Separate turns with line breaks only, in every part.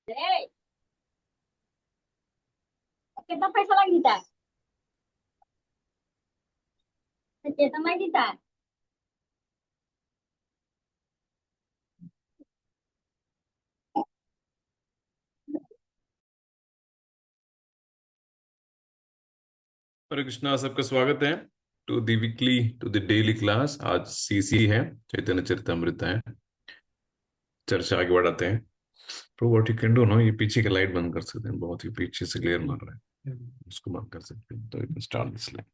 ए, कितना पैसा लग देता है? तो कितना लग देता है?
हरे कृष्णा। सबका स्वागत है टू द डेली क्लास। आज सीसी है, चैतन्य चरितमृत है। चर्चा आगे बढ़ाते हैं। तो what you can do no, ये पीछे की लाइट बंद कर सकते हैं, बहुत ही पीछे से ग्लेयर मार रहा है। उसको बंद कर सकते हैं तो you can start this line.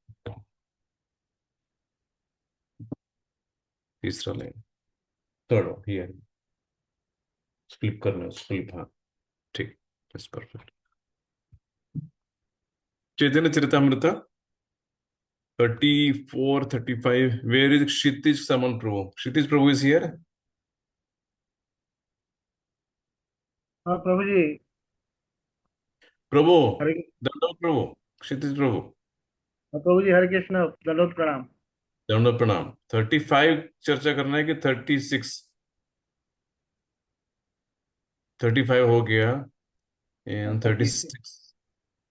तीसरा line, third one here. Flip करना है, फ्लिप। हाँ, ठीक। बस perfect. Chaitanya Charitamrita 34, 35। Where is Kshitij Saman Prabhu? Kshitij Prabhu is here.
हाँ प्रभु जी।
प्रभु,
हरे
दंडोत प्रभु। क्षितिज प्रभु,
हाँ, प्रभु जी हरे कृष्ण दंडोत प्रणाम।
दंडोत प्रणाम। 35 चर्चा करना है कि 36? 35 हो गया। And thirty
36।
सिक्स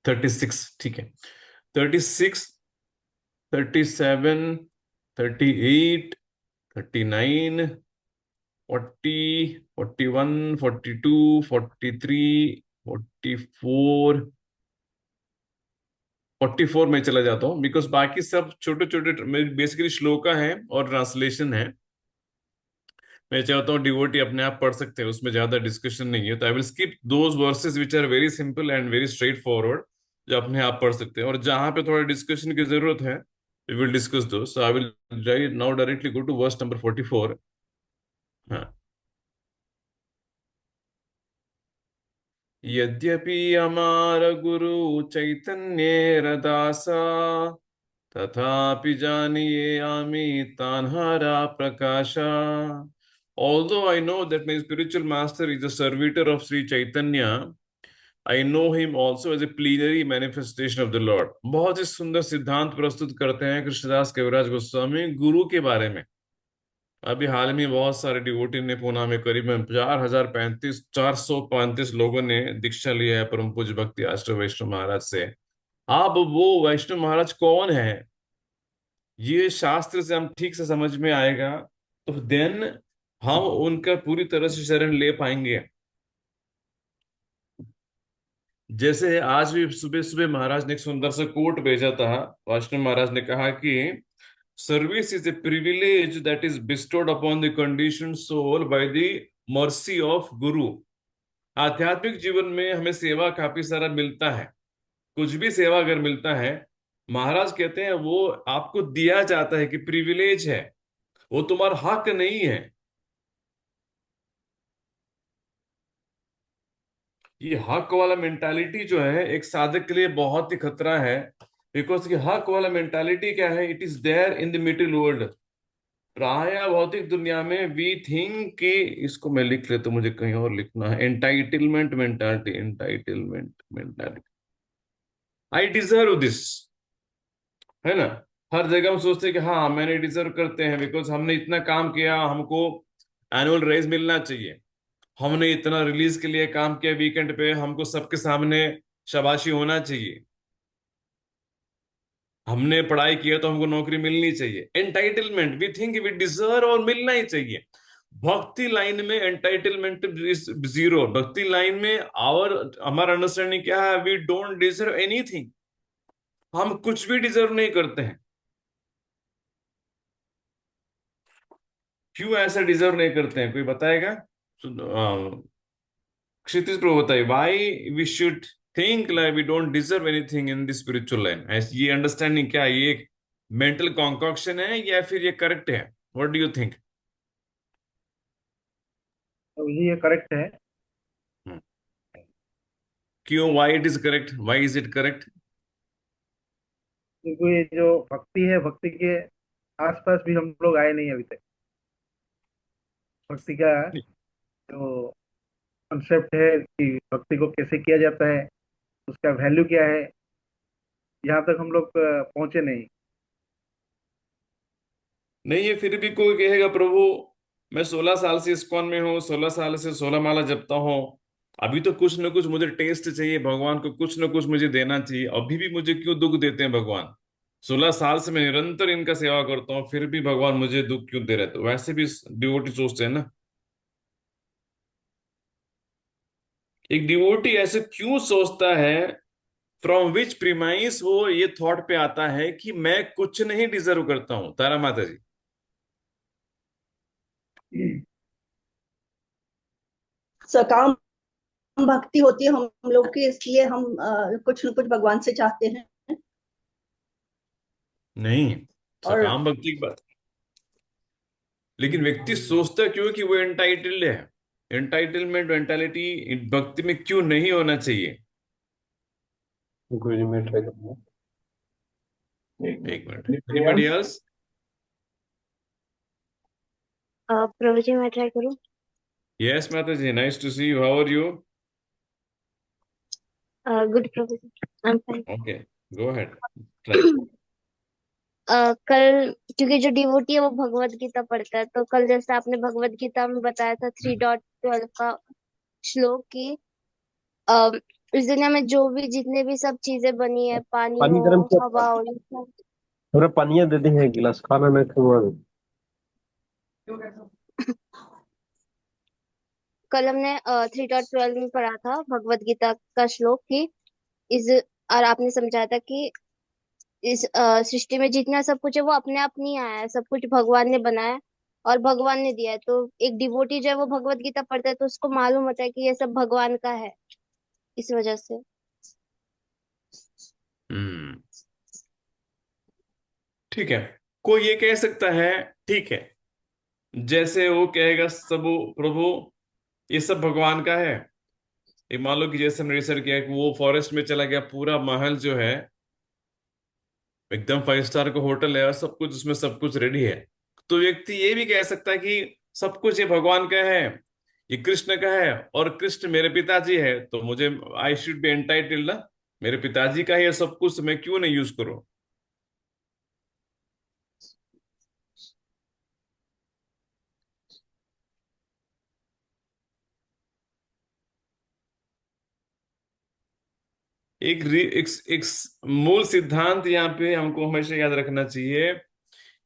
36 ठीक है। 36, 37, 38, 39, 40, 41, 42, 43, 44। 44 में चला जाता हूँ बिकॉज बाकी सब छोटे छोटे बेसिकली श्लोका है और ट्रांसलेशन है। मैं चाहता हूँ डिवोटी अपने आप पढ़ सकते हैं, उसमें ज्यादा डिस्कशन नहीं है, तो I will skip those verses which are very simple and very straightforward, जो अपने आप पढ़ सकते हैं। और जहां पे थोड़ा डिस्कशन की जरूरत है वी विल डिस्कस दो। So I will now directly go to verse number 44। हाँ। यद्यपि अमार गुरु चैतन्य रदासा, तथापि जानिए आमी तान्हारा प्रकाशा। Although I know that my spiritual master is a servitor of Sri Chaitanya, I know him also as a plenary manifestation of the Lord। बहुत ही सुंदर सिद्धांत प्रस्तुत करते हैं कृष्णदास कविराज गोस्वामी गुरु के बारे में। अभी हाल में बहुत सारे डिवोटी ने पूना में करीबन 4,035 लोगों ने दीक्षा लिया है परम पूज्य भक्ति आश्रम वैष्णव महाराज से। अब वो वैष्णव महाराज कौन है, ये शास्त्र से हम ठीक से समझ में आएगा तो देन हम उनका पूरी तरह से शरण ले पाएंगे। जैसे आज भी सुबह सुबह महाराज ने एक सुंदर सा कोट भेजा था। वैष्णव महाराज ने कहा कि service is a privilege that is bestowed upon the condition soul by the mercy of guru. आध्यात्मिक जीवन में हमें सेवा काफी सारा मिलता है। कुछ भी सेवा अगर मिलता है, महाराज कहते हैं वो आपको दिया जाता है कि प्रिविलेज है, वो तुम्हारा हक नहीं है। ये हक वाला मेंटालिटी जो है एक साधक के लिए बहुत ही खतरा है। बिकॉज ये हक वाला मेंटालिटी क्या है, it is there in the material world. प्राय भौतिक दुनिया में वी थिंक कि, इसको मैं लिख लेता हूं, मुझे कहीं और लिखना है। Entitlement mentality, entitlement mentality. I deserve this, है ना। हर जगह हम सोचते हैं कि हाँ मैंने डिजर्व करते हैं, बिकॉज हमने इतना काम किया, हमको एनुअल रेज मिलना चाहिए। हमने इतना रिलीज के लिए काम किया वीकेंड पे, हमको सबके सामने शाबाशी होना चाहिए। हमने पढ़ाई किया तो हमको नौकरी मिलनी चाहिए। Entitlement, we think we deserve, और मिलना ही चाहिए। भक्ति लाइन में एंटाइटलमेंट जीरो। भक्ति लाइन में और हमारा अंडरस्टैंडिंग क्या है, वी डोंट डिजर्व एनीथिंग। हम कुछ भी डिजर्व नहीं करते हैं। क्यों ऐसा डिजर्व नहीं करते हैं, कोई बताएगा? क्षितिज प्रभु बताइए, why we should think like we don't deserve anything in this spiritual line. ये अंडरस्टैंडिंग क्या है, ये मेंटल कॉन्कॉक्शन है या फिर ये करेक्ट है? What do you think?
प्रभु जी ये करेक्ट है।
क्यों, why it is correct, why is it correct?
क्योंकि ये जो भक्ति है, भक्ति के आसपास भी हम लोग आए नहीं अभी तक। भक्ति का जो कंसेप्ट है कि भक्ति को कैसे किया जाता है, उसका वैल्यू क्या है, यहाँ तक हम लोग पहुंचे नहीं।
नहीं है, फिर भी कोई कहेगा प्रभु मैं 16 साल से इस्कॉन में हूँ, 16 साल से 16 माला जपता हूँ, अभी तो कुछ ना कुछ मुझे टेस्ट चाहिए, भगवान को कुछ ना कुछ मुझे देना चाहिए, अभी भी मुझे क्यों दुख देते हैं भगवान? 16 साल से मैं निरंतर इनका सेवा करता हूँ, फिर भी भगवान मुझे दुख क्यों दे रहे? तो वैसे भी डिवोटी सोचते हैं ना। एक डिवोटी ऐसे क्यों सोचता है? फ्रॉम विच प्रीमाइस वो ये थॉट पे आता है कि मैं कुछ नहीं डिजर्व करता हूं? तारा माता जी।
सकाम भक्ति होती है हम लोग की, इसलिए हम कुछ न कुछ भगवान से चाहते हैं।
नहीं,
और
सकाम भक्ति की बात, लेकिन व्यक्ति सोचता क्यों कि वो एंटाइटल्ड है? एंटाइटलमेंट मेंटालिटी भक्ति में क्यों नहीं होना चाहिए?
गुरु जी मैं ट्राई करूंगा।
एक मिनट, एनीबॉडी एल्स?
प्रभु जी मैं ट्राई करूँ।
यस माता जी, nice to see you, how are you?
Good प्रभु जी, I am fine.
Okay, go ahead, try.
कल क्योंकि जो डिवोटी है वो भगवत गीता पढ़ता है, तो कल जैसे आपने भगवत गीता में बताया था 3.12 का श्लोक की अ, इस दुनिया में जो भी जितने भी सब चीजें बनी है, पानी
पानी
हो,
गर्म किया
हवा हो, ये सब।
थोड़ा पानिया दे दी है गिलास, खाना मैं खिलवा दूं।
कल हमने 3.12 में पढ़ा था भगवत गीता का श्लोक की इस और आपने समझाया था कि इस सृष्टि में जितना सब कुछ है वो अपने आप नहीं आया है, सब कुछ भगवान ने बनाया है और भगवान ने दिया है। तो एक डिवोटी जो है वो भगवत गीता पढ़ता है तो उसको मालूम होता है कि ये सब भगवान का है, इस वजह से।
हम्म, ठीक है। कोई ये कह सकता है, ठीक है, जैसे वो कहेगा सब प्रभु ये सब भगवान का है। एक मान लो कि जैसे हमने रिसर्च किया कि वो फॉरेस्ट में चला गया, पूरा महल जो है एकदम 5 स्टार का होटल है और सब कुछ उसमें सब कुछ रेडी है। तो व्यक्ति ये भी कह सकता है कि सब कुछ ये भगवान का है, ये कृष्ण का है, और कृष्ण मेरे पिताजी है, तो मुझे आई शुड बी एंटाइटल्ड ना, मेरे पिताजी का है ये सब कुछ, मैं क्यों नहीं यूज करूं? एक मूल सिद्धांत यहाँ पे हमको हमेशा याद रखना चाहिए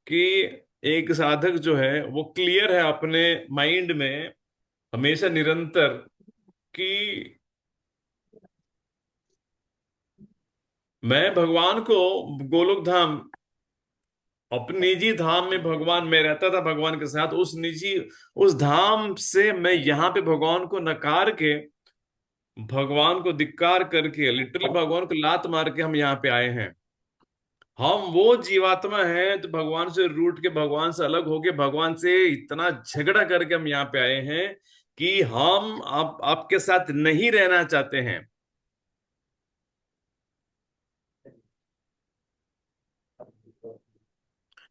कि एक साधक जो है वो क्लियर है अपने माइंड में हमेशा निरंतर कि मैं भगवान को गोलोक धाम, अपने निजी धाम में भगवान, मैं रहता था भगवान के साथ, उस निजी उस धाम से मैं यहाँ पे भगवान को नकार के, भगवान को धिक्कार करके, लिटरली भगवान को लात मार के हम यहाँ पे आए हैं। हम वो जीवात्मा हैं तो भगवान से रूठ के, भगवान से अलग होके, भगवान से इतना झगड़ा करके हम यहाँ पे आए हैं कि हम आपके साथ नहीं रहना चाहते हैं।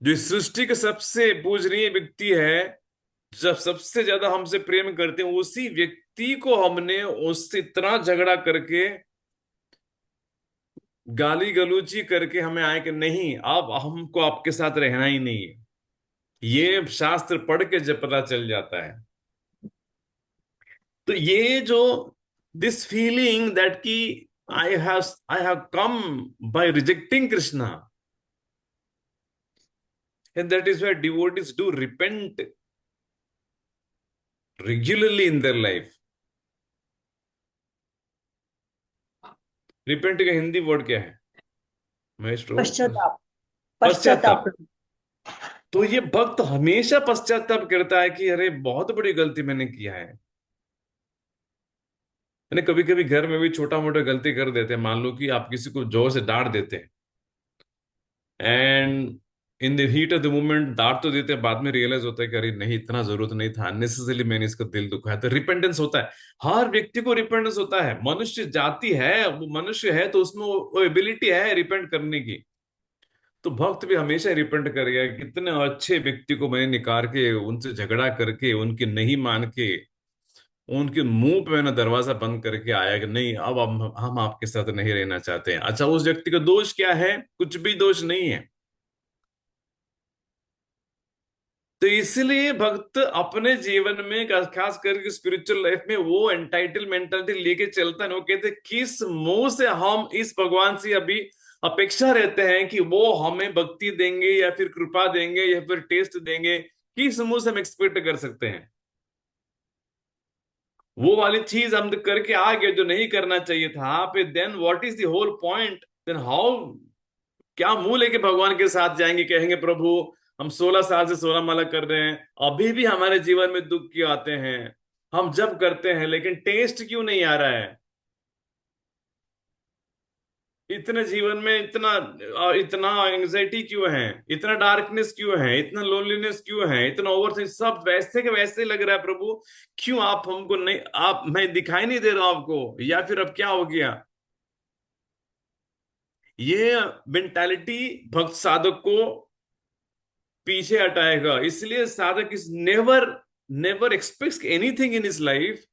जो इस सृष्टि के सबसे पूजनीय व्यक्ति है, जब सबसे ज्यादा हमसे प्रेम करते हैं, उसी व्यक्ति को हमने उससे इतना झगड़ा करके, गाली गलौजी करके हमें आए कि नहीं, अब हमको आपके साथ रहना ही नहीं है। ये शास्त्र पढ़ के जब पता चल जाता है। तो ये जो दिस फीलिंग दैट कि I have come by rejecting Krishna, and that is why devotees do repent regularly in their life. Repent का हिंदी वर्ड क्या है माइस्ट्रो?
पश्चाताप।
पश्चाताप।
पश्चाताप।
तो ये भक्त हमेशा पश्चाताप करता है कि अरे बहुत बड़ी गलती मैंने किया है। मैंने कभी कभी घर में भी छोटा मोटा गलती कर देते हैं, मान लो कि आप किसी को जोर से डांट देते हैं, and in the heat of the moment डांट तो देते हैं, बाद में रियलाइज होता है कि अरे नहीं, इतना जरूरत नहीं था, अननेसेसरली मैंने इसका दिल दुखाया। तो रिपेंटेंस होता है, हर व्यक्ति को रिपेंटेंस होता है। मनुष्य जाति है, वो मनुष्य है तो उसमें वो एबिलिटी है रिपेंट करने की। तो भक्त भी हमेशा रिपेंट करेगा। कितने अच्छे व्यक्ति को मैंने निकाल के, उनसे झगड़ा करके, उनके नहीं मान के, उनके मुंह पे मैंने दरवाजा बंद करके आया कि नहीं, अब हम आपके साथ नहीं रहना चाहते हैं। अच्छा, उस व्यक्ति का दोष क्या है? कुछ भी दोष नहीं है। तो इसलिए भक्त अपने जीवन में खास करके स्पिरिचुअल लाइफ में वो एंटाइटल मेंटालिटी लेके चलता है। वो कहते हैं किस मुंह से हम इस भगवान से अभी अपेक्षा रहते हैं कि वो हमें भक्ति देंगे या फिर कृपा देंगे या फिर टेस्ट देंगे, किस मुंह से हम एक्सपेक्ट कर सकते हैं? वो वाली चीज हम करके आ गए जो नहीं करना चाहिए था, पे then what is the whole point? Then how, क्या मुंह लेके भगवान के साथ जाएंगे, कहेंगे प्रभु हम 16 साल से 16 माला कर रहे हैं, अभी भी हमारे जीवन में दुख क्यों आते हैं, हम जब करते हैं लेकिन टेस्ट क्यों नहीं आ रहा है, इतने जीवन में इतना इतना एंजाइटी क्यों है, इतना डार्कनेस क्यों है, इतना लोनलीनेस क्यों है, इतना ओवर, सब वैसे के वैसे लग रहा है प्रभु, क्यों आप हमको नहीं, आप, मैं दिखाई नहीं दे रहा हूं आपको, या फिर अब क्या हो गया? ये मेंटालिटी भक्त साधक को पीछे हटाएगा। इसलिए sadhak is never never expects anything in his life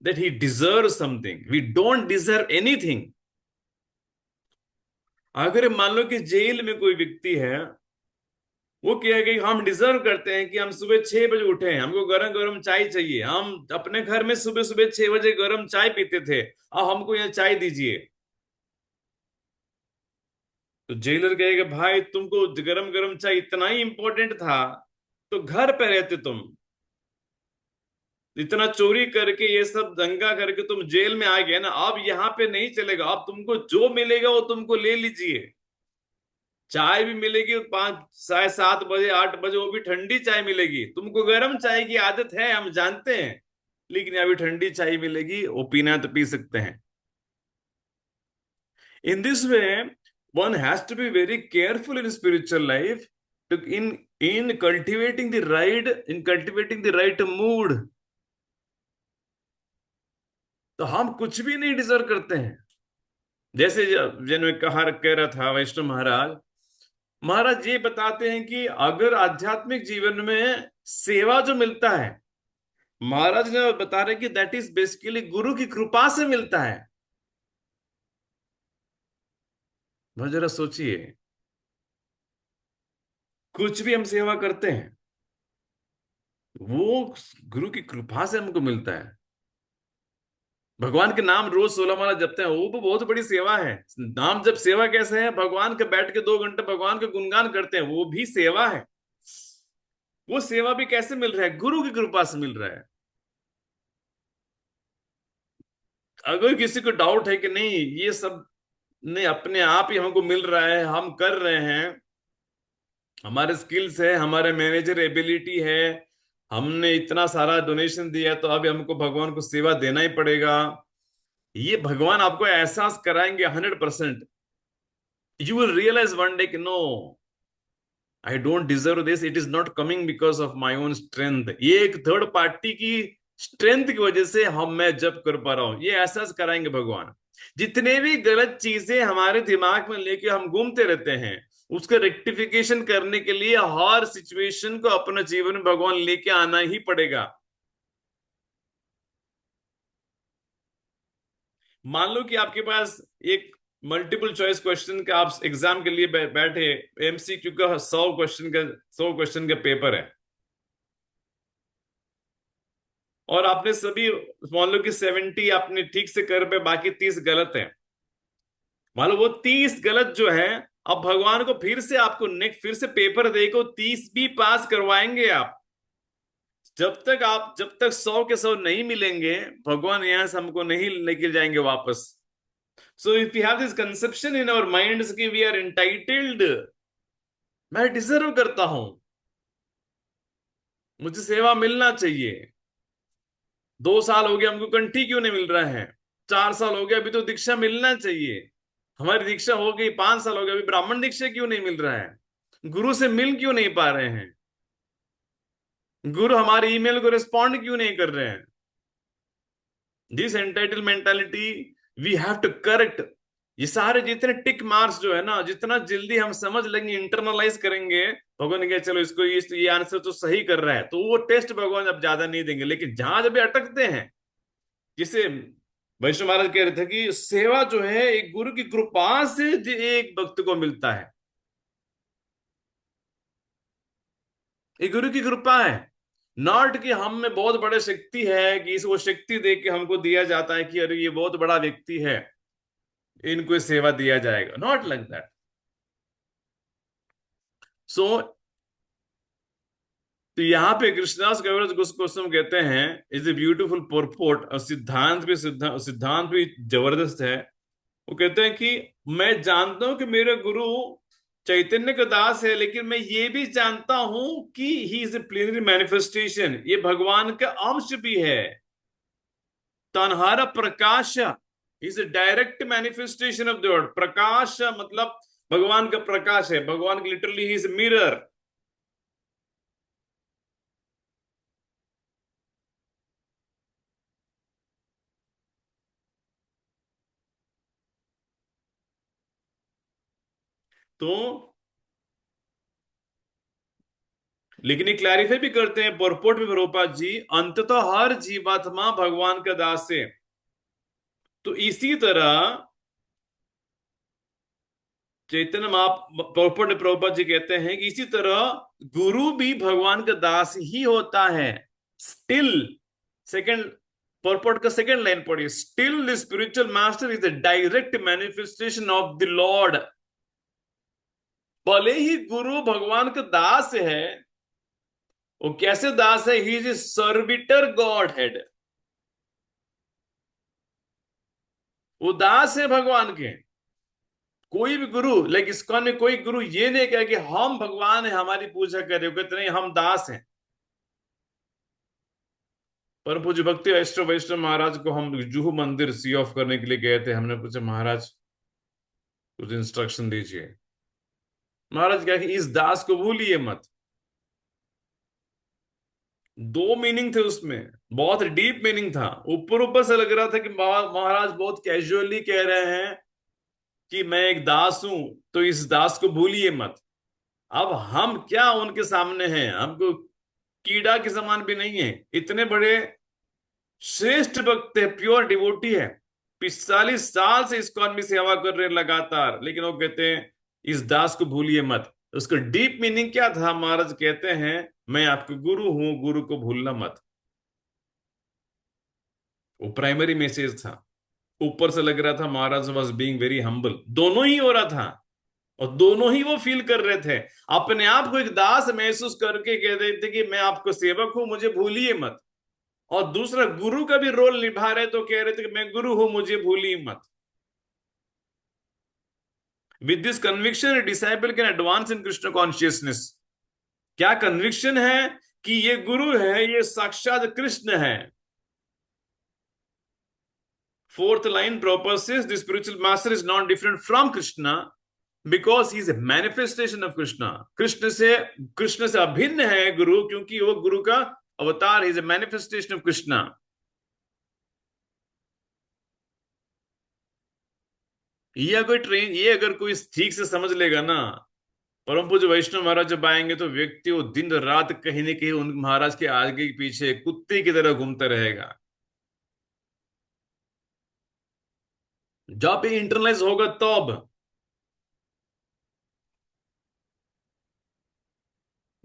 that he deserve something. We don't deserve anything. अगर मान लो कि जेल में कोई व्यक्ति है, वो कहेगा कि हम डिजर्व करते हैं कि हम सुबह 6 बजे उठे हैं, हमको गरम गरम चाय चाहिए, हम अपने घर में सुबह सुबह 6 बजे गरम चाय पीते थे, अब हमको यहाँ चाय दीजिए। तो जेलर कहेगा भाई तुमको गरम गरम चाय इतना ही इंपॉर्टेंट था तो घर पे रहते तुम, इतना चोरी करके ये सब दंगा करके तुम जेल में आ गए ना, अब यहाँ पे नहीं चलेगा, अब तुमको जो मिलेगा वो तुमको ले लीजिए। चाय भी मिलेगी 5 साढ़े 7 बजे 8 बजे, वो भी ठंडी चाय मिलेगी, तुमको गर्म चाय की आदत है हम जानते हैं, लेकिन अभी ठंडी चाय मिलेगी, वो पीना है तो पी सकते हैं। In this way, one has to be very careful in spiritual life to in cultivating the right mood. तो हम कुछ भी नहीं डिजर्व करते हैं। जैसे जिन्होंने कह रहा था वैष्णव महाराज ये बताते हैं कि अगर आध्यात्मिक जीवन में सेवा जो मिलता है, महाराज ने बता रहे कि दैट इज बेसिकली गुरु की कृपा से मिलता है। बहुत जरा सोचिए, कुछ भी हम सेवा करते हैं वो गुरु की कृपा से हमको मिलता है। भगवान के नाम रोज 16 माला जपते हैं, वो भी बहुत बड़ी सेवा है। नाम जब सेवा कैसे है? भगवान के बैठ के 2 घंटे भगवान के गुणगान करते हैं, वो भी सेवा है। वो सेवा भी कैसे मिल रहा है? गुरु की कृपा से मिल रहा है। अगर किसी को डाउट है कि नहीं ये सब नहीं अपने आप ही हमको मिल रहा है, हम कर रहे हैं, हमारे स्किल्स है, हमारे मैनेजर एबिलिटी है, हमने इतना सारा डोनेशन दिया तो अब हमको भगवान को सेवा देना ही पड़ेगा, ये भगवान आपको एहसास कराएंगे 100%। You will realise one day कि no, I don't deserve this, it is not coming because of my own strength, ये एक थर्ड पार्टी की स्ट्रेंथ की वजह से मैं जब कर पा रहा हूं, ये एहसास कराएंगे भगवान। जितने भी गलत चीजें हमारे दिमाग में लेके हम घूमते रहते हैं, उसका रेक्टिफिकेशन करने के लिए हर सिचुएशन को अपने जीवन में भगवान लेके आना ही पड़ेगा। मान लो कि आपके पास एक मल्टीपल चॉइस क्वेश्चन का, आप एग्जाम के लिए बैठे, एमसीक्यू का 100 क्वेश्चन का पेपर है, और आपने सभी मान लो कि 70 आपने ठीक से कर पे, बाकी 30 गलत है। मान लो वो 30 गलत जो है, अब भगवान को फिर से आपको नेक्स्ट फिर से पेपर देको 30 भी पास करवाएंगे आप। जब तक 100 के 100 नहीं मिलेंगे, भगवान यहां से हमको नहीं लेके जाएंगे वापस। So if you have this conception in our minds कि वी आर एंटाइटल्ड, मैं डिजर्व करता हूं, मुझे सेवा मिलना चाहिए, 2 साल हो गया हमको कंठी क्यों नहीं मिल रहा है, 4 साल हो गया अभी तो दीक्षा मिलना चाहिए, हमारी दीक्षा हो गई 5 साल हो गया अभी ब्राह्मण दीक्षा क्यों नहीं मिल रहा है, गुरु से मिल क्यों नहीं पा रहे हैं, गुरु हमारे ईमेल को रिस्पॉन्ड क्यों नहीं कर रहे हैं। This entitle mentality we have to correct. ये सारे जितने टिक मार्क्स जो है ना, जितना जल्दी हम समझ लेंगे, इंटरनलाइज करेंगे, भगवान कहे चलो इसको ये आंसर तो सही कर रहा है, तो वो टेस्ट भगवान अब ज्यादा नहीं देंगे। लेकिन जहां जब अटकते हैं, जिसे वैष्णव महाराज कह रहे थे कि सेवा जो है एक गुरु की कृपा से एक भक्त को मिलता है। ये गुरु की कृपा है। नॉट कि हम में बहुत बड़े शक्ति है कि वो शक्ति दे के हमको दिया जाता है कि अरे ये बहुत बड़ा व्यक्ति है, इनको सेवा दिया जाएगा, नॉट लाइक दैट। सो तो यहाँ पे कृष्णदास कविराज गोस्वामी कहते हैं इज ए ब्यूटीफुल परपोर्ट, और सिद्धांत भी जबरदस्त है। वो कहते हैं कि मैं जानता हूं कि मेरे गुरु चैतन्य का दास है, लेकिन मैं ये भी जानता हूं कि he is a plenary manifestation, ये भगवान का अंश भी है। तन्हारा प्रकाश is a direct manifestation of the word. प्रकाश मतलब भगवान का प्रकाश है, भगवान लिटरली ही इज मिरर। तो लेकिन ये क्लैरिफाई भी करते हैं परपोर्ट में प्रभुपाद जी, अंततः हर जीवात्मा भगवान का दास है। तो इसी तरह चैतन्य परपोर्ट में प्रभुपाद जी कहते हैं कि इसी तरह गुरु भी भगवान का दास ही होता है। स्टिल, सेकंड परपोर्ट का सेकंड लाइन पढ़िए, still the spiritual master is the direct manifestation of the Lord. भले ही गुरु भगवान का दास है, वो कैसे दास है? ही is A servitor God head, वो दास है भगवान के। कोई भी गुरु, लाइक इस्कॉन में कोई गुरु ये नहीं कहे कि हम भगवान है हमारी पूजा करें, कहते नहीं हम दास हैं। परम पूज्य भक्ति वैष्णव महाराज को हम जुहू मंदिर सी ऑफ करने के लिए गए थे। हमने पूछा महाराज कुछ इंस्ट्रक्शन दीजिए। महाराज क्या कि इस दास को भूलिए मत। दो मीनिंग थे उसमें, बहुत डीप मीनिंग था। ऊपर ऊपर से लग रहा था कि महाराज बहुत कैजुअली कह रहे हैं कि मैं एक दास हूं, तो इस दास को भूलिए मत। अब हम क्या उनके सामने हैं, हमको कीड़ा के समान भी नहीं है। इतने बड़े श्रेष्ठ भक्त है, प्योर डिवोटी है, 45 साल से इस्कॉन में सेवा कर रहे हैं लगातार, लेकिन वो कहते हैं इस दास को भूलिए मत। उसका डीप मीनिंग क्या था? महाराज कहते हैं मैं आपके गुरु हूं, गुरु को भूलना मत। वो प्राइमरी मैसेज था। ऊपर से लग रहा था महाराज वॉज बीइंग वेरी हम्बल, दोनों ही हो रहा था और दोनों ही वो फील कर रहे थे। अपने आप को एक दास महसूस करके कह रहे थे कि मैं आपको सेवक हूं, मुझे भूलिए मत। और दूसरा गुरु का भी रोल निभा रहे तो कह रहे थे कि मैं गुरु हूं, मुझे भूलिए मत। With this conviction disciple can advance in Krishna consciousness. क्या कन्विक्शन है कि ये गुरु है, ये साक्षात कृष्ण है। Fourth line Prabhupada says the spiritual master is not different from Krishna because he is a manifestation of Krishna. Krishna से अभिन्न है गुरु, क्योंकि वो गुरु का अवतार, is a manifestation of Krishna. ये अगर कोई ठीक से समझ लेगा ना, परम पूज्य वैष्णव महाराज जब आएंगे तो व्यक्ति वो दिन रात कहीं न कहीं उन महाराज के आगे पीछे कुत्ते की तरह घूमता रहेगा। जब ये इंटरनलाइज होगा तब।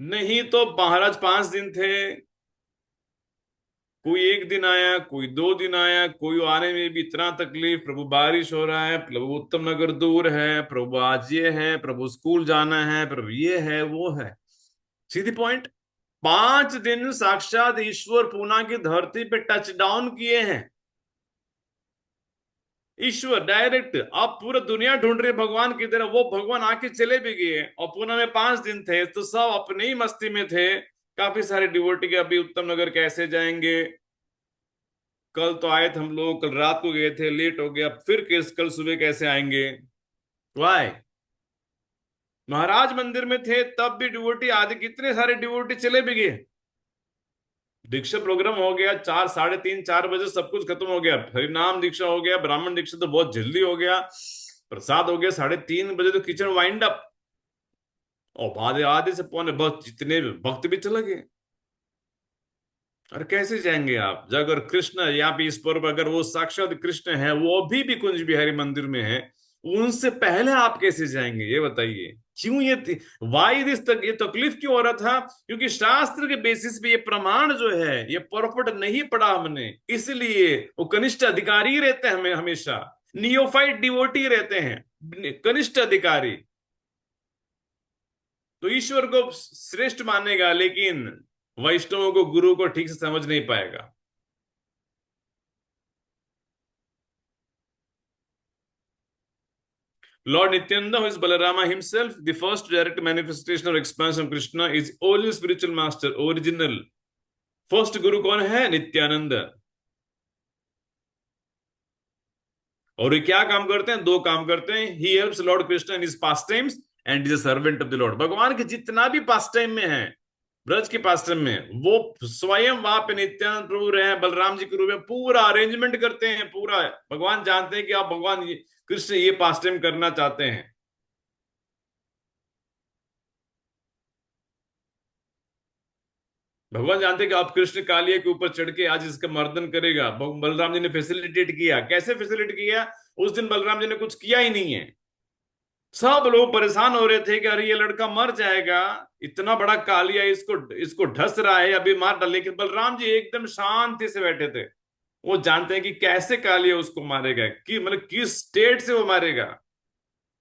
नहीं तो महाराज 5 दिन थे, कोई 1 दिन आया, कोई 2 दिन आया, कोई आने में भी इतना तकलीफ, प्रभु बारिश हो रहा है, प्रभु उत्तम नगर दूर है, प्रभु आज ये है, प्रभु स्कूल जाना है, प्रभु ये है वो है। सीधी पॉइंट। 5 दिन साक्षात ईश्वर पूना की धरती पे टच डाउन किए हैं। ईश्वर डायरेक्ट, आप पूरा दुनिया ढूंढ रहे भगवान की तरह, वो भगवान आके चले भी गए। और पूना में 5 दिन थे तो सब अपनी ही मस्ती में थे। काफी सारे डिवोटी के अभी उत्तम नगर कैसे जाएंगे, कल तो आए थे हम लोग, कल रात को गए थे, लेट हो गया, फिर कल सुबह कैसे आएंगे? वाई? महाराज मंदिर में थे तब भी डिवोटी आदि, कितने सारे डिवोटी चले भी गए। दीक्षा प्रोग्राम हो गया 4, 3:30, 4 बजे सब कुछ खत्म हो गया। हरिनाम दीक्षा हो गया, ब्राह्मण दीक्षा तो बहुत जल्दी हो गया, प्रसाद हो गया 3:30 बजे तो किचन वाइंड अप। और आधे से पौने भक्त, जितने भक्त भी चले गए। और कैसे जाएंगे आप? अगर कृष्ण यहाँ पे इस पर्व, अगर वो साक्षात कृष्ण है, वो अभी भी कुंज बिहारी मंदिर में है, उनसे पहले आप कैसे जाएंगे, ये बताइए। क्यों ये वाई दिस तक ये तकलीफ क्यों हो रहा था? क्योंकि शास्त्र के बेसिस पे ये प्रमाण जो है ये परफेक्ट नहीं पढ़ा हमने, इसलिए वो कनिष्ठ अधिकारी रहते हैं, हमें हमेशा नियोफाइट डिवोटी रहते हैं, कनिष्ठ अधिकारी। तो ईश्वर को श्रेष्ठ मानेगा लेकिन वैष्णवों को, गुरु को ठीक से समझ नहीं पाएगा। Lord Nityananda, who is Balarama himself, the first direct manifestation or expansion of Krishna, is only spiritual master, original. First गुरु कौन है? नित्यानंद। और ये क्या काम करते हैं? दो काम करते हैं। He helps Lord Krishna in his pass times and is a servant of the Lord. भगवान के जितना भी पास टाइम में है, ब्रज के पास टाइम में, वो स्वयं वहां पे नित्यानंद प्रभु रहे, बलराम जी के रूप में पूरा अरेंजमेंट करते हैं। पूरा भगवान जानते हैं कि आप भगवान कृष्ण ये पास टाइम करना चाहते हैं। भगवान जानते हैं कि आप कृष्ण कालिया के ऊपर चढ़ के आज इसका मर्दन करेगा। बलराम जी ने फैसिलिटेट किया। कैसे फैसिलिटेट किया? उस दिन बलराम जी ने कुछ किया ही नहीं है। सब लोग परेशान हो रहे थे कि अरे ये लड़का मर जाएगा, इतना बड़ा कालिया इसको इसको ढस रहा है, अभी मार डाल। लेकिन बलराम जी एकदम शांति से बैठे थे। वो जानते हैं कि कैसे कालिया उसको मारेगा, कि मतलब किस स्टेट से वो मारेगा।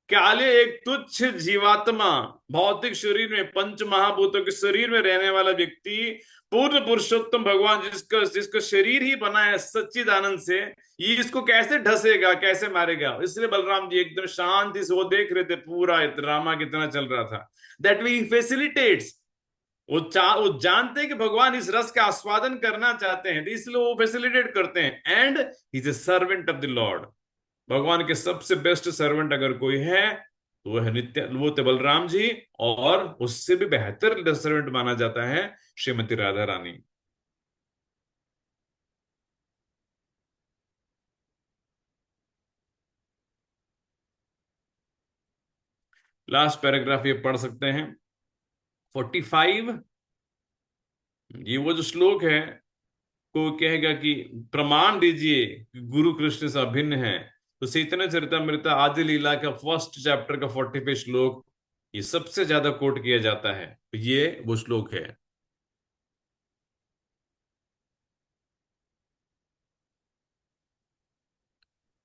काले एक तुच्छ जीवात्मा, भौतिक शरीर में, पंच महाभूतों के शरीर में रहने वाला व्यक्ति, पूर्ण पुरुषोत्तम भगवान जिसका जिसका शरीर ही बना है सच्चिदानंद से, ये इसको कैसे ढसेगा, कैसे मारेगा? इसलिए बलराम जी एकदम शांति से वो देख रहे थे, पूरा ड्रामा कितना चल रहा था। That we facilitates. वो जानते हैं कि भगवान इस रस का आस्वादन करना चाहते हैं, तो इसलिए वो फैसिलिटेट करते हैं। And he is A servant of the Lord. भगवान के सबसे बेस्ट सर्वेंट अगर कोई है तो वो है वो तो बलराम जी, और उससे भी बेहतर सर्वेंट माना जाता है श्रीमती राधा रानी। लास्ट पैराग्राफ ये पढ़ सकते हैं, 45। ये वो जो श्लोक है, को कहेगा कि प्रमाण दीजिए कि गुरु कृष्ण से अभिन्न है। तो चैतन्य चरितमृत आदि लीला का फर्स्ट चैप्टर का 45 श्लोक ये सबसे ज्यादा कोट किया जाता है। तो ये वो श्लोक है।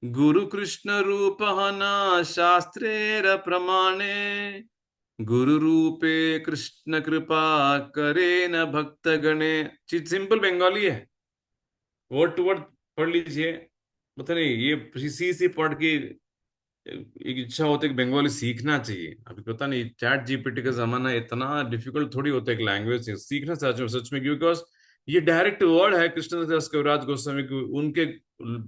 गुरु कृष्ण रूप न शास्त्रेर प्रमाणे, गुरु रूपे कृष्ण कृपा करे न भक्त गणे। चीज सिंपल बंगाली है, वर्ड टू वर्ड पढ़ लीजिए। पता नहीं ये सी पढ़ के एक इच्छा होती है कि बंगाली सीखना चाहिए। अभी पता नहीं, चैट जीपीटी का जमाना है, इतना डिफिकल्ट थोड़ी होता है एक लैंग्वेज सीखना सच में, बिकॉज ये डायरेक्ट वर्ड है कृष्णदास कविराज गोस्वामी के, उनके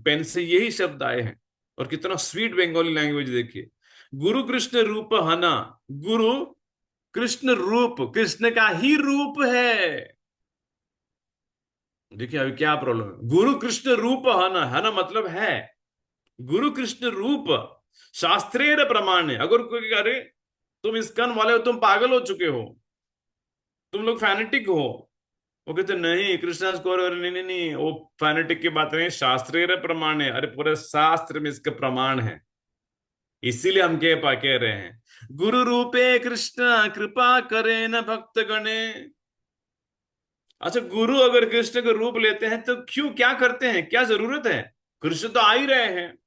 पेन से यही शब्द आए हैं। और कितना स्वीट बंगाली लैंग्वेज देखिए। गुरु कृष्ण रूप हना, गुरु कृष्ण रूप, कृष्ण का ही रूप है। देखिए अभी क्या प्रॉब्लम है। गुरु कृष्ण रूप है ना, मतलब है गुरु कृष्ण रूप। शास्त्रेर प्रमाण है। अगर कोई अरे तुम इस्कन वाले हो, तुम पागल हो चुके हो, तुम लोग फैनेटिक हो, वो कहते नहीं कृष्णा स्कोर, अरे नहीं नहीं नहीं, वो फैनेटिक की बात नहीं, शास्त्रेर प्रमाण है। अरे पूरे शास्त्र में इसका प्रमाण है, इसीलिए हम कह रहे हैं गुरु रूपे कृष्ण कृपा करे न भक्त गणे। अच्छा, गुरु अगर कृष्ण का रूप लेते हैं तो क्यों, क्या करते हैं, क्या जरूरत है? कृष्ण तो आ ही रहे हैं,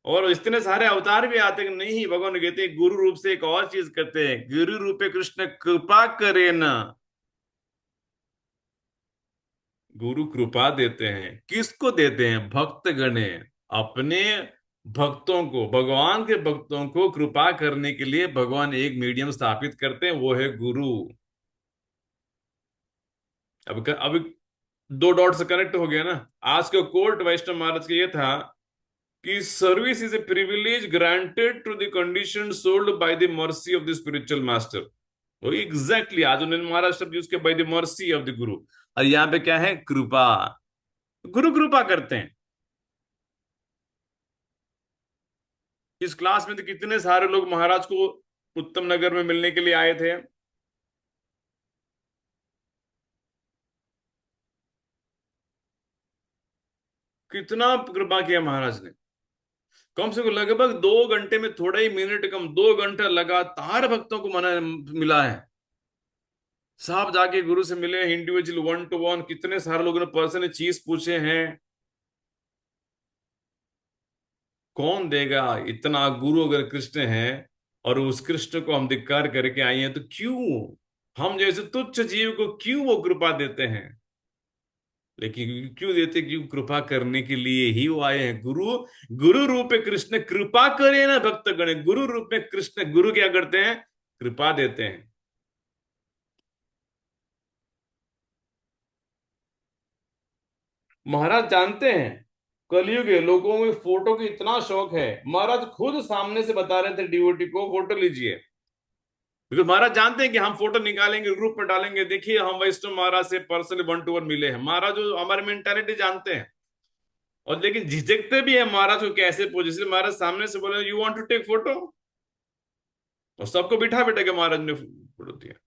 और इतने सारे अवतार भी आते हैं। नहीं, भगवान कहते हैं गुरु रूप से एक और चीज करते हैं, गुरु रूपे कृष्ण कृपा करे ना। गुरु कृपा देते हैं, किसको देते हैं? भक्त गणे, अपने भक्तों को, भगवान के भक्तों को कृपा करने के लिए भगवान एक मीडियम स्थापित करते हैं, वो है गुरु। अब दो डॉट से कनेक्ट हो गया ना। आज का कोर्ट वैष्णव महाराज का ये था कि service is a privilege granted to the condition sold by the mercy of the spiritual master. वो एग्जैक्टली आज उन्होंने महाराज शब्द यूज किया, by the mercy of the guru. और यहाँ पे क्या है? कृपा। गुरु कृपा करते हैं। इस क्लास में तो कितने सारे लोग महाराज को उत्तम नगर में मिलने के लिए आए थे। कितना कृपा किया महाराज ने। कम से कम लगभग 2 घंटे में, थोड़ा ही मिनट कम, 2 घंटा लगातार भक्तों को मना मिला है। साहब जाके गुरु से मिले, इंडिविजुअल, 1 to 1, कितने सारे लोगों ने पर्सनल चीज पूछे हैं। कौन देगा इतना? गुरु अगर कृष्ण है और उस कृष्ण को हम धिक्कार करके आए हैं, तो क्यों हम जैसे तुच्छ जीव को क्यों वो कृपा देते हैं? लेकिन क्यों देते? क्यों? कृपा करने के लिए ही वो आए हैं। गुरु, गुरु रूप में कृष्ण कृपा करे ना भक्त गणे। गुरु रूप में कृष्ण, गुरु क्या करते हैं? कृपा देते हैं। महाराज जानते हैं, कलयुग के लोगों में फोटो का इतना शौक है। महाराज खुद सामने से बता रहे थे डिवोटी को, फोटो लीजिए, क्योंकि महाराज जानते हैं कि हम फोटो निकालेंगे, ग्रुप में डालेंगे, देखिए हम वैष्णव महाराज से पर्सनली 1 to 1 मिले हैं। महाराज जो हमारी मेंटालिटी जानते हैं, और लेकिन झिझकते भी है महाराज को कैसे पूछे। इसलिए महाराज सामने से बोले, you want to take photo, और सबको बिठा बिठा के महाराज ने फोटो दिया।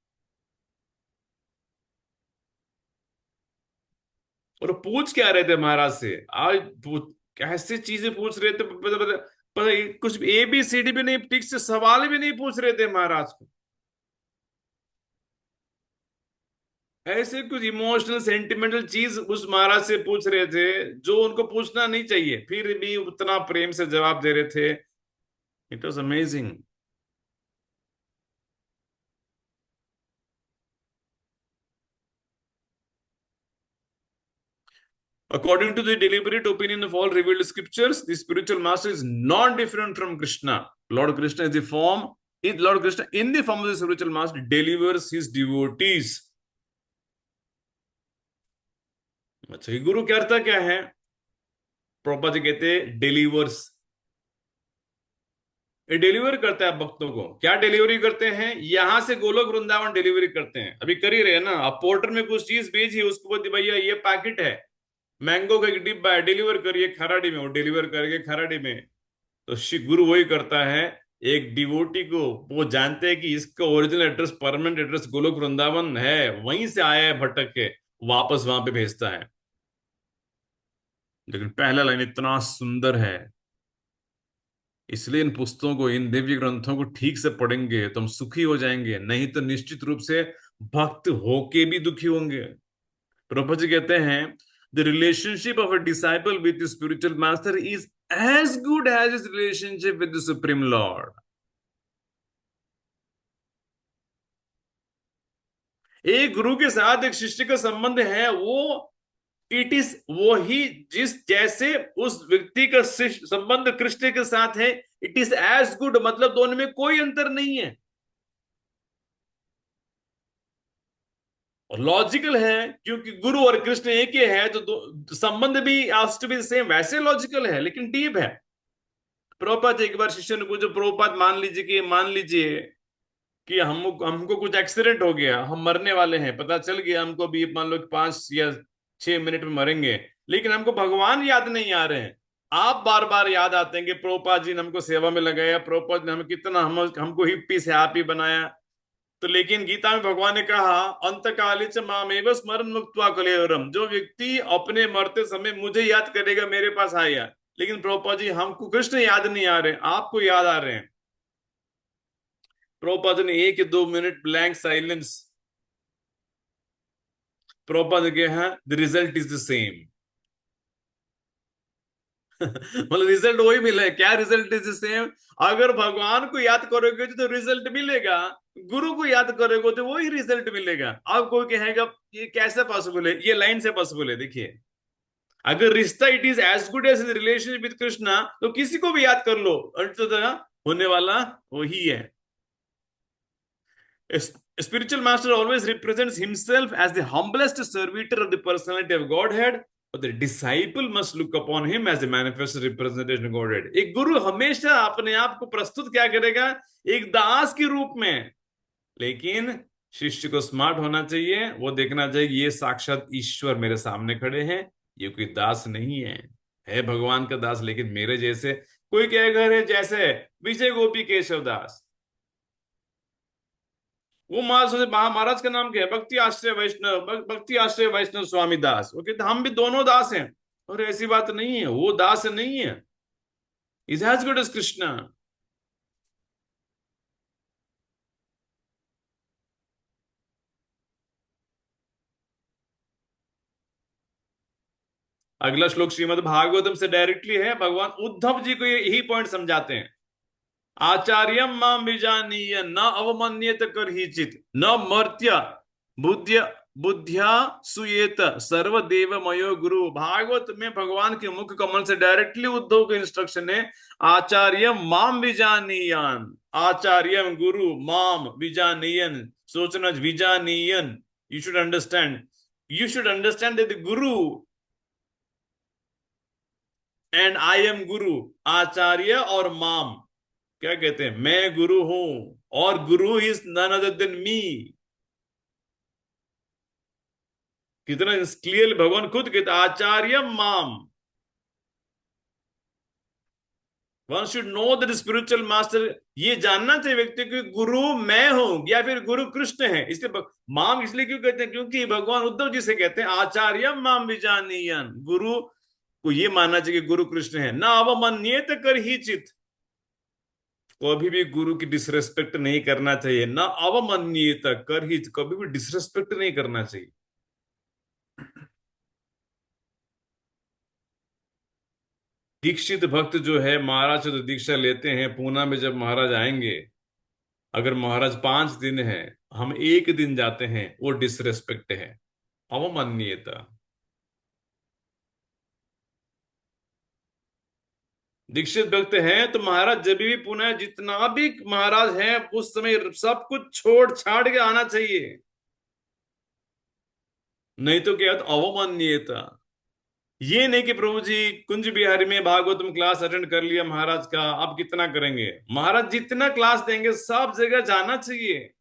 और वो पूछ क्या रहे थे महाराज से? आज कैसे चीजें पूछ रहे थे, कुछ ABCD भी नहीं, ठीक से सवाल भी नहीं पूछ रहे थे महाराज को। ऐसे कुछ इमोशनल सेंटिमेंटल चीज उस महाराज से पूछ रहे थे जो उनको पूछना नहीं चाहिए, फिर भी उतना प्रेम से जवाब दे रहे थे। It was amazing. According to the deliberate opinion of all revealed scriptures, the spiritual master is not different from Krishna. Lord Krishna is the form, Lord Krishna in the form of the spiritual master delivers his devotees. अच्छा, ये गुरु क्या अर्थ क्या है? प्रभुपाद जी कहते हैं delivers, ये deliver करता है भक्तों को। क्या डिलीवरी करते हैं? यहां से गोलोक वृंदावन डिलीवरी करते हैं। अभी कर ही रहे हैं ना। आप पोर्टर में कुछ चीज भेजी, उसको बोलते भैया ये पैकेट है, मैंगो का एक डिब्बा है, डिलीवर करिए खराड़ी में। वो डिलीवर करके खराड़ी में, तो गुरु वही करता है। एक डिवोटी को वो जानते हैं कि इसका original address, permanent address Golok Vrindavan है, वहीं से आया है भटक के, वापस वहां पे भेजता है। लेकिन पहला लाइन इतना सुंदर है, इसलिए इन पुस्तकों को, इन दिव्य ग्रंथों को ठीक से पढ़ेंगे तो हम सुखी हो जाएंगे, नहीं तो निश्चित रूप से भक्त होके भी दुखी होंगे। प्रभुपाद जी कहते हैं, the relationship of a disciple with the spiritual master is as good as his relationship with the supreme lord. एक गुरु के साथ एक शिष्य का संबंध है, वो इट इज वो ही जिस जैसे उस व्यक्ति का संबंध कृष्ण के साथ है, इट इज एज गुड, मतलब दोनों में कोई अंतर नहीं है। और लॉजिकल है, क्योंकि गुरु और कृष्ण एक ही है, तो संबंध भी has to be सेम, वैसे लॉजिकल है लेकिन डीप है। प्रभुपाद एक बार शिष्य ने पूछा, प्रभुपाद मान लीजिए कि हमको कुछ एक्सीडेंट हो गया, हम मरने वाले हैं, पता चल गया हमको भी, मान लो 5 या 6 मिनट में मरेंगे, लेकिन हमको भगवान याद नहीं आ रहे हैं। आप बार बार याद आते हैं कि प्रभुपाद जी ने हमको सेवा में लगाया, प्रभुपाद ने हमें कितना हमको हिप्पी से हैप्पी बनाया। तो लेकिन गीता में भगवान ने कहा, अंतकाले च मामेव स्मरण मुक्त्वा कलेवरम, जो व्यक्ति अपने मरते समय मुझे याद करेगा मेरे पास आया। लेकिन प्रभुपाद जी हमको कृष्ण याद नहीं आ रहे, आपको याद आ रहे हैं। प्रभुपाद ने 1 या 2 मिनट ब्लैंक साइलेंस। प्रभुपाद के हैं, the result is the same. मतलब रिजल्ट वही मिला है। क्या रिजल्ट इज द सेम? अगर भगवान को याद करोगे तो रिजल्ट मिलेगा, गुरु को याद करोगे तो वही रिजल्ट मिलेगा। अब कोई कहेगा ये कैसे पॉसिबल है? ये लाइन से पॉसिबल है। देखिए, अगर रिश्ता it is as good as relationship with Krishna, तो किसी को भी याद कर लो, अंततः होने वाला वही है। A spiritual master always represents himself as the humblest servitor of the personality of Godhead, but the disciple must look upon him as the manifest representation of Godhead. एक गुरु हमेशा अपने आप को प्रस्तुत क्या करेगा? एक दास के रूप में। लेकिन शिष्य को स्मार्ट होना चाहिए, वो देखना चाहिए ये साक्षात ईश्वर मेरे सामने खड़े हैं, ये कोई दास नहीं है भगवान का दास, लेकिन मेरे जैसे। कोई कहेगा रे जैसे विजय गोपी केशव दास, वो महाराज का नाम क्या है? भक्ति आश्रय वैष्णव स्वामी दास। वो कहते हम भी दोनों दास हैं। और ऐसी बात नहीं है, वो दास नहीं है, Is as good as Krishna. अगला श्लोक श्रीमद् भागवतम से डायरेक्टली है। भगवान उद्धव जी को यही पॉइंट समझाते हैं। आचार्यम माम विजानीय न अवमन्येत करहिचित न मर्त्य बुद्ध्य बुद्ध्या सुयेत सर्वदेव मयो गुरु। भागवत में भगवान के मुख कमल से डायरेक्टली उद्धव के इंस्ट्रक्शन है, आचार्यम माम विजानीयन, आचार्यम गुरु माम विजानीयन, सोचना विजानीयन। You should understand that the guru and I am guru. आचार्य और माम क्या कहते हैं, मैं गुरु हूं और guru is none other than me. कितना क्लियर भगवान खुद कहते आचार्य माम। One should know that spiritual master, ये जानना चाहिए व्यक्ति कि गुरु मैं हूं या फिर गुरु कृष्ण है। इसलिए माम इसलिए क्यों कहते हैं, क्योंकि भगवान उद्धव जी से कहते हैं आचार्य माम विजानीयन, गुरु को ये मानना चाहिए कि गुरु कृष्ण है। ना अवमन्येत करहिचित, कभी भी गुरु की डिसरेस्पेक्ट नहीं करना चाहिए। ना अवमन्येत करहिचित, कभी भी डिसरेस्पेक्ट नहीं करना चाहिए। दीक्षित भक्त जो है महाराज से तो दीक्षा लेते हैं। पूना में जब महाराज आएंगे, अगर महाराज 5 दिन है, हम 1 दिन जाते हैं, वो डिसरेस्पेक्ट है, अवमाननीयता। दीक्षित भक्त हैं तो महाराज जब भी पुनः जितना भी महाराज है उस समय सब कुछ छोड़ छाड़ के आना चाहिए, नहीं तो क्या अवमाननीयता। ये नहीं कि प्रभु जी कुंज बिहारी में भागवतम क्लास अटेंड कर लिया महाराज का, अब कितना करेंगे। महाराज जितना क्लास देंगे सब जगह जाना चाहिए।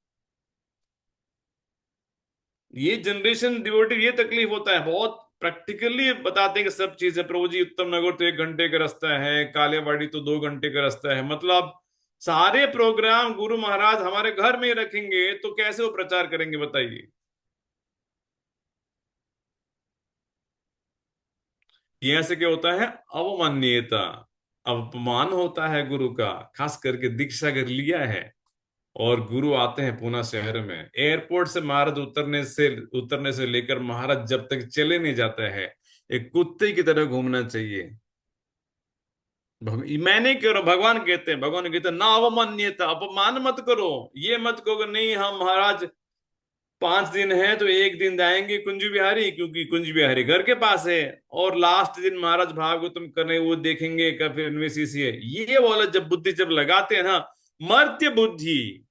ये जनरेशन डिवोटी ये तकलीफ होता है, बहुत प्रैक्टिकली बताते हैं कि सब चीजें। प्रभु जी उत्तम नगर तो 1 घंटे का रास्ता है, कालियावाड़ी तो 2 घंटे का रास्ता है। मतलब सारे प्रोग्राम गुरु महाराज हमारे घर में ही रखेंगे तो कैसे वो प्रचार करेंगे बताइए। यहां से क्या होता है, अवमाननीयता, अपमान होता है गुरु का। खास करके दीक्षा अगर लिया है और गुरु आते हैं पुणे शहर में, एयरपोर्ट से महाराज उतरने से लेकर महाराज जब तक चले नहीं जाता है, एक कुत्ते की तरह घूमना चाहिए। मैं नहीं कह रहा, भगवान कहते हैं ना अवमान्यता, अपमान मत करो। ये मत कहो नहीं हम महाराज 5 दिन है तो 1 दिन जाएंगे कुंज बिहारी, क्योंकि कुंज बिहारी घर के पास है, और लास्ट दिन महाराज भागवतम करने वो देखेंगे का फिर एनवीसीसी है। ये वाला जब बुद्धि जब लगाते हैं ना, मर्त्य बुद्धि,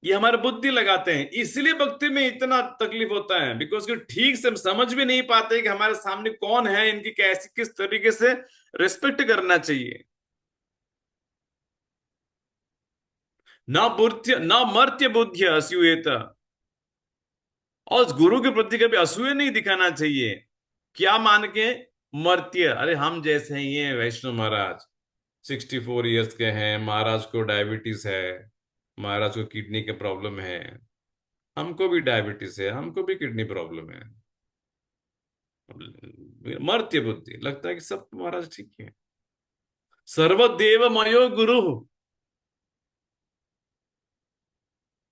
ये हमारे बुद्धि लगाते हैं, इसलिए भक्ति में इतना तकलीफ होता है। बिकॉज ठीक से हम समझ भी नहीं पाते कि हमारे सामने कौन है, इनकी कैसी किस तरीके से रिस्पेक्ट करना चाहिए। न मर्त्य बुद्धि असूयेत, और उस गुरु के प्रति कभी असूय नहीं दिखाना चाहिए। क्या मान के मर्त्य, अरे हम जैसे ही हैं वैष्णव महाराज 64 इयर्स के हैं, महाराज को डायबिटीज है, महाराज को किडनी के प्रॉब्लम है, हमको भी डायबिटीज है, हमको भी किडनी प्रॉब्लम है। मर्त्य बुद्धि, लगता है कि सब महाराज ठीक है। सर्वदेव मयो गुरु,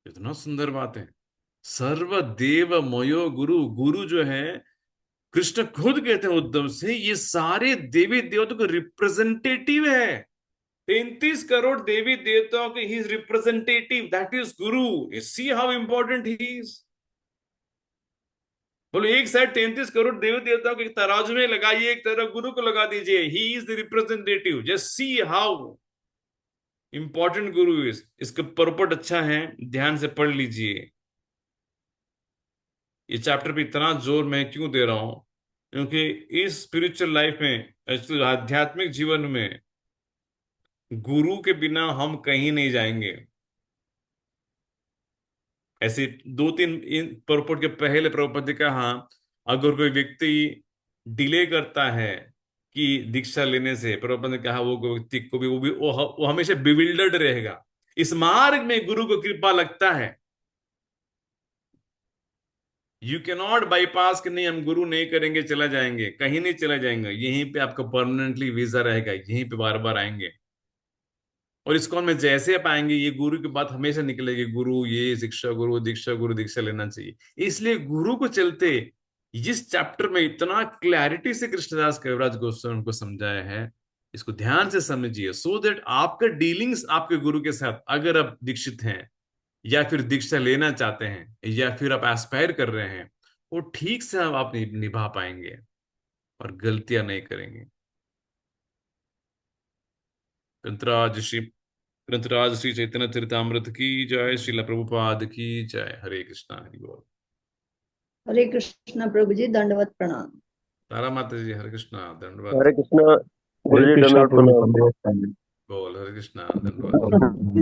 इतना सुंदर बात है। सर्वदेव मयो गुरु, गुरु जो है कृष्ण खुद कहते हैं उद्धव से, ये सारे देवी देवताओं के रिप्रेजेंटेटिव है। 33 करोड़ देवी देवताओं के ही representative, that is Guru. See how important he is. बोलो एक साइड 33 करोड़ देवी देवताओं के तराजू में लगाइए, एक तरफ गुरु को लगा दीजिए, he is the representative. Just see how important Guru is. इसका परपट अच्छा है, ध्यान से पढ़ लीजिए। ये चैप्टर पे इतना जोर मैं क्यों दे रहा हूं, क्योंकि इस स्पिरिचुअल लाइफ में, आध्यात्मिक जीवन में गुरु के बिना हम कहीं नहीं जाएंगे। ऐसे 2-3 प्रॉपर्ट के पहले प्रॉपर्टी का, हाँ अगर कोई व्यक्ति डिले करता है कि दीक्षा लेने से, प्रॉपर्टी ने कहा वो व्यक्ति को भी वो हमेशा बिविल्डर्ड रहेगा। इस मार्ग में गुरु को कृपा लगता है, यू कैन नॉट बाईपास कि नहीं हम गुरु नहीं करेंगे चला जाएंगे, कहीं नहीं चला जाएंगे, यहीं पे आपका परमानेंटली वीजा रहेगा, यहीं पे बार बार आएंगे। और इस्कॉन में जैसे आप आएंगे ये गुरु की बात हमेशा निकलेगी, गुरु ये शिक्षा गुरु दीक्षा गुरु दीक्षा लेना चाहिए। इसलिए गुरु को चलते जिस चैप्टर में इतना क्लैरिटी से कृष्णदास कविराज गोस्वामी उनको समझाया है, इसको ध्यान से समझिए, सो दैट आपका डीलिंग्स आपके गुरु के साथ, अगर आप दीक्षित हैं या फिर दीक्षा लेना चाहते हैं या फिर आप एस्पायर कर रहे हैं, वो ठीक से आप निभा पाएंगे और गलतियां नहीं करेंगे। ग्रंथराज श्री चैतन्य चरितामृत की जय, श्रील प्रभुपाद की जय। हरे कृष्णा, हरि बोल।
हरे कृष्णा प्रभु जी, दंडवत प्रणाम।
तारा माता जी, हरे कृष्णा, दंडवत।
हरे कृष्णा गुरु
हरे
जी,
कृष्णा
दंडवत
प्रभु
प्रणाम।
जी,
बोल हरे कृष्णा, दंडवत।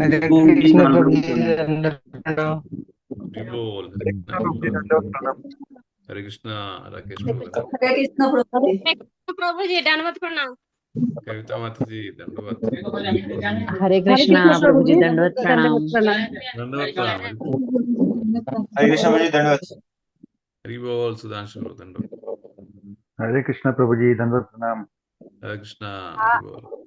हरे कृष्ण प्रभु जी, दंडवत प्रणाम।
हरि बोल, हरे कृष्णा, हरि बोल। हरे कृष्णा, राकेश बोल।
हरे कृष्ण प्रभु जी।
प्रभु जी दंडवत प्रणाम।
कविता माता जी, दंडवत।
हरे कृष्णा प्रभु जी, दंडवत प्रणाम।
दंडवत प्रणाम।
हरे कृष्ण प्रभु जी, दंडवत।
हरि बोल, सुधांशु दंडवत।
हरे कृष्णा प्रभु जी, दंडवत प्रणाम।
हरे कृष्णा, हरि बोल।